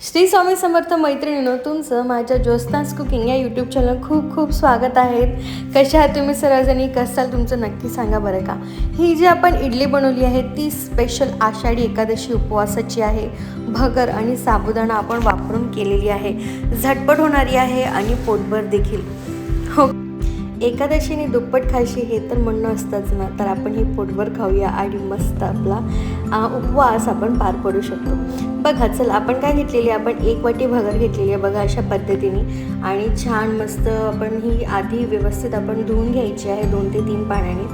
श्री स्वामी समर्थ मैत्रिणींनो, तुमचं माझ्या ज्योत्स्नास कुकिंग या यूट्यूब चॅनल खूप खूप स्वागत आहेत. कशा आहात तुम्ही सर्वजणी? कसाल तुमचं नक्की सांगा बरं का. ही जी आपण इडली बनवली आहे ती स्पेशल आषाढी एकादशी उपवासाची आहे. भगर आणि साबुदाणा आपण वापरून केलेली आहे. झटपट होणारी आहे आणि पोटभर देखील. हो, एकादशीने दुप्पट खायची हे तर म्हणणं असतंच ना, तर आपण हे पोटभर खाऊया आणि मस्त आपला उपवास आपण पार पडू शकतो. बघा, चल आपण काय घेतलेली आहे, आपण 1 वाटी भगर घेतलेली आहे बघा अशा पद्धतीने. आणि छान मस्त आपण ही आधी व्यवस्थित आपण धुवून घ्यायची आहे 2 ते 3 पाण्याने.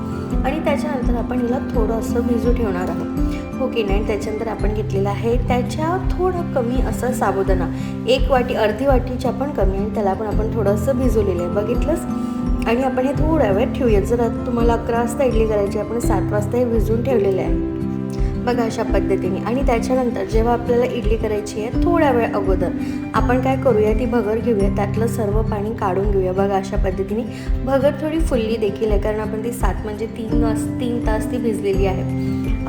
आणि त्याच्यानंतर आपण हिला थोडं असं भिजू ठेवणार आहोत, हो की नाही. त्याच्यानंतर आपण घेतलेलं आहे त्याच्या थोडं कमी असं साबुदाणा, 1 वाटी अर्धी वाटीच्या पण कमी, आणि त्याला पण आपण थोडंसं भिजवलेलं आहे बघितलंच. आणि आपण हे थोड्या वेळ ठेवूया. जर तुम्हाला 11 वाजता इडली करायची, आपण 7 वाजता हे भिजवून ठेवलेले आहे बघा अशा पद्धतीने. आणि त्याच्यानंतर जेव्हा आपल्याला इडली करायची आहे थोड्या वेळ अगोदर आपण काय करूया, ती भगर घेऊया, त्यातलं सर्व पाणी काढून घेऊया बघा अशा पद्धतीने. भगर थोडी फुलली देखील आहे, कारण आपण ती 7 म्हणजे 3 तास ती भिजलेली आहे,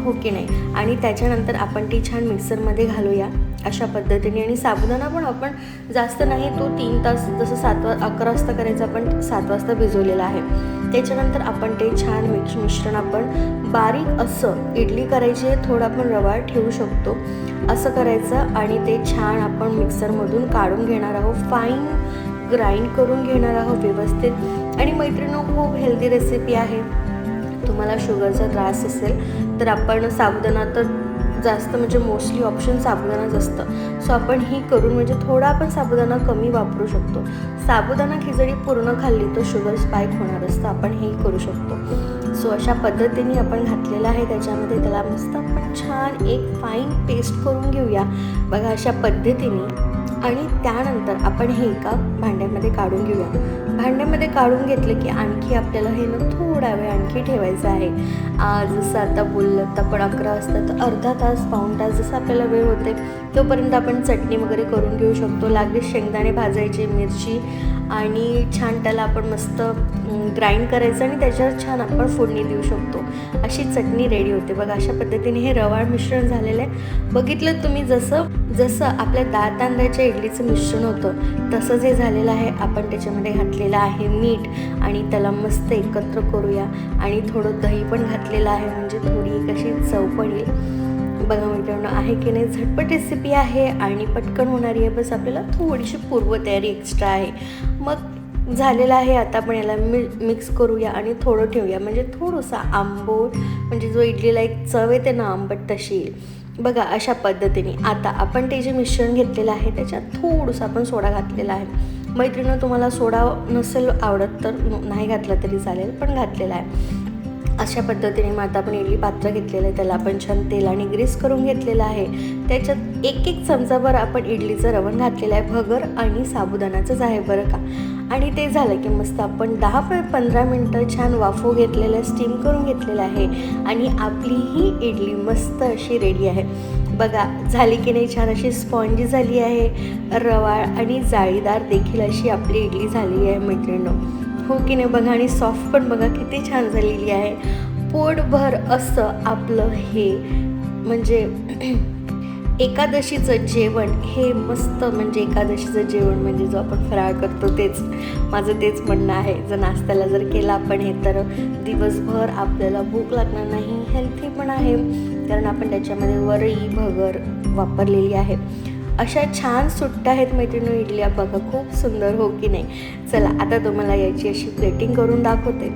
हो की नाही. आणि त्याच्यानंतर आपण ती छान मिक्सरमध्ये घालूया अशा पद्धतीने. आणि साबुदाणा पण आपण जास्त नाही, तो 3 तास, जसं 11 वाजता करायचं आपण 7 वाजता भिजवलेला आहे. त्याच्यानंतर आपण ते छान मिश्रण आपण बारीक असं, इडली करायची आहे थोडं आपण रवाळ ठेवू शकतो असं करायचं. आणि ते छान आपण मिक्सरमधून काढून घेणार आहोत, फाईन ग्राइंड करून घेणार आहोत व्यवस्थित. आणि मैत्रिणींनो, खूप हेल्दी रेसिपी आहे. तुम्हाला शुगरचा त्रास असेल तर आपण साबुदाणा तर जास्त म्हणजे मोस्टली ऑप्शन साबुदाणाच असतं. सो आपण ही करून म्हणजे थोडा आपण साबुदाणा कमी वापरू शकतो. साबुदाणा खिचडी पूर्ण खाल्ली तर शुगर स्पाइक होणार असतं, आपण हे करू शकतो. सो अशा पद्धतीने आपण घातलेलं आहे त्याच्यामध्ये. त्याला मस्त आपण छान एक फाईन पेस्ट करून घेऊया बघा अशा पद्धतीने. आणि त्यानंतर आपण हे एका भांड्यामध्ये काढून घेऊया. भांड्यामध्ये काढून घेतलं की आणखी आपल्याला हे ना थोडा वेळ आणखी ठेवायचं आहे. जसं आता बोललं तर आपण 11 वाजता तर अर्धा तास पाऊण तास जसं आपल्याला वेळ होते तोपर्यंत आपण चटणी वगैरे करून घेऊ शकतो. लागलीच शेंगदाणे भाजायचे, मिरची, आणि छान त्याला आपण मस्त ग्राइंड करायचं आणि त्याच्यावर छान आपण फोडणी देऊ शकतो. अशी चटणी रेडी होते बघा अशा पद्धतीने. हे रवाळ मिश्रण झालेलं आहे बघितलं तुम्ही. जसं आपल्या डाळ तांदळाच्या इडलीचं मिश्रण होतं तसंच हे झालेलं आहे. आपण त्याच्यामध्ये घातलेलं आहे मीठ आणि त्याला मस्त एकत्र करूया. आणि थोडं दही पण घातलेलं आहे, म्हणजे थोडी कशी चव पण येईल बघा मित्रांनो. आहे की नाही, झटपट रेसिपी आहे आणि पटकन होणारी आहे. बस आपल्याला थोडीशी पूर्वतयारी एक्स्ट्रा आहे. मग झालेलं आहे. आता आपण याला मिक्स करूया आणि थोडं ठेवूया, म्हणजे थोडंसं आंबट, म्हणजे जो इडलीला एक चव येते ना आंबट तशी येईल बघा अशा पद्धतीने. आता आपण ते जे मिश्रण घेतलेलं आहे त्याच्यात थोडंसं आपण सोडा घातलेला आहे. मैत्रिणींनो, तुम्हाला सोडा नसेल आवडत तर नाही घातला तरी चालेल, पण घातलेला आहे अशा पद्धतीने. मग आता आपण इडली पात्र घेतलेलं आहे, त्याला आपण छान तेलाने ग्रीस करून घेतलेलं आहे. त्याच्यात 1 चमचाभर आपण इडलीचं रवण घातलेलं आहे. भगर आणि साबुदाणाचंच आहे बरं का. आणि ते झालं की मस्त आपण 10-15 मिनटं छान वाफवून घेतलेलं आहे, स्टीम करून घेतलेलं आहे. आणि आपली ही इडली मस्त अशी रेडी आहे बघा. झाली की नाही, छान अशी स्पॉन्जी झाली आहे, रवाळ आणि जाळीदार देखील अशी आपली इडली झाली आहे मैत्रिणींनो, हो की नाही बघा. आणि सॉफ्ट पण बघा किती छान झालेली आहे. पोटभर असं आपलं हे म्हणजे एकादशीचं जेवण हे मस्त, म्हणजे एकादशीचं जेवण म्हणजे जो आपण फराळ करतो तेच, माझं तेच म्हणणं आहे. जर नाश्त्याला जर केलं आपण हे तर दिवसभर आपल्याला भूक लागणार नाही. हेल्थी पण आहे, कारण आपण त्याच्यामध्ये वरई भगर वापरलेली आहे. अशा छान सुट्ट्या आहेत मैत्रिणी इडल्या बघा, खूप सुंदर, हो की नाही. चला आता तुम्हाला याची अशी प्लेटिंग करून दाखवते.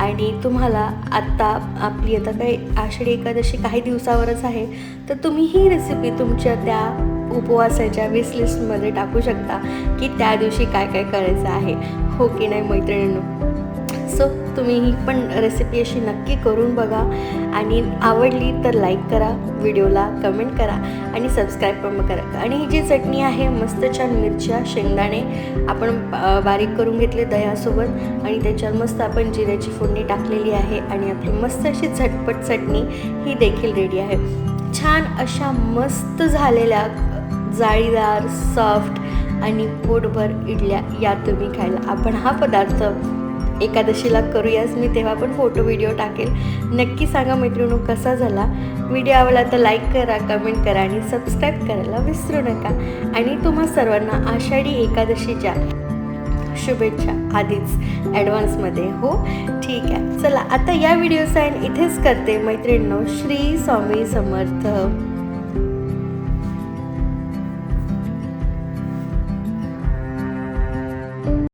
आणि तुम्हाला आता आपली आता काही आषाढी एकादशी काही दिवसावरच आहे, तर तुम्ही ही रेसिपी तुमच्या त्या उपवासाच्या विश लिस्टमध्ये टाकू शकता की त्या दिवशी काय काय करायचं आहे, हो की नाही मैत्रिणींनो. सो तुम्ही ही पण रेसिपी अशी नक्की करून बघा. आणि आवडली तर लाईक करा, व्हिडिओला कमेंट करा आणि सबस्क्राईब पण करा. आणि ही जी चटणी आहे मस्त छान मिरच्या, शेंगदाणे आपण बारीक करून घेतले दह्यासोबत, आणि त्याच्यावर मस्त आपण जिऱ्याची फोडणी टाकलेली आहे. आणि आपली मस्त अशी झटपट चटणी ही देखील रेडी आहे. छान अशा मस्त झालेल्या जाळीदार, सॉफ्ट आणि पोटभर इडल्या या तुम्ही खायला. आपण हा पदार्थ एकादशीला करूयाच, मी तेव्हा पण फोटो व्हिडिओ टाकेल. नक्की सांगा मैत्रिणींनो कसा झाला. व्हिडिओ आवडला तर लाईक करा, कमेंट करा आणि सबस्क्राईब करायला विसरू नका. आणि तुम्हा सर्वांना आषाढी एकादशीच्या शुभेच्छा आधीच ॲडव्हान्समध्ये. हो ठीक आहे, चला आता या व्हिडिओचा एंड इथेच करते मैत्रिणींनो. श्री स्वामी समर्थ.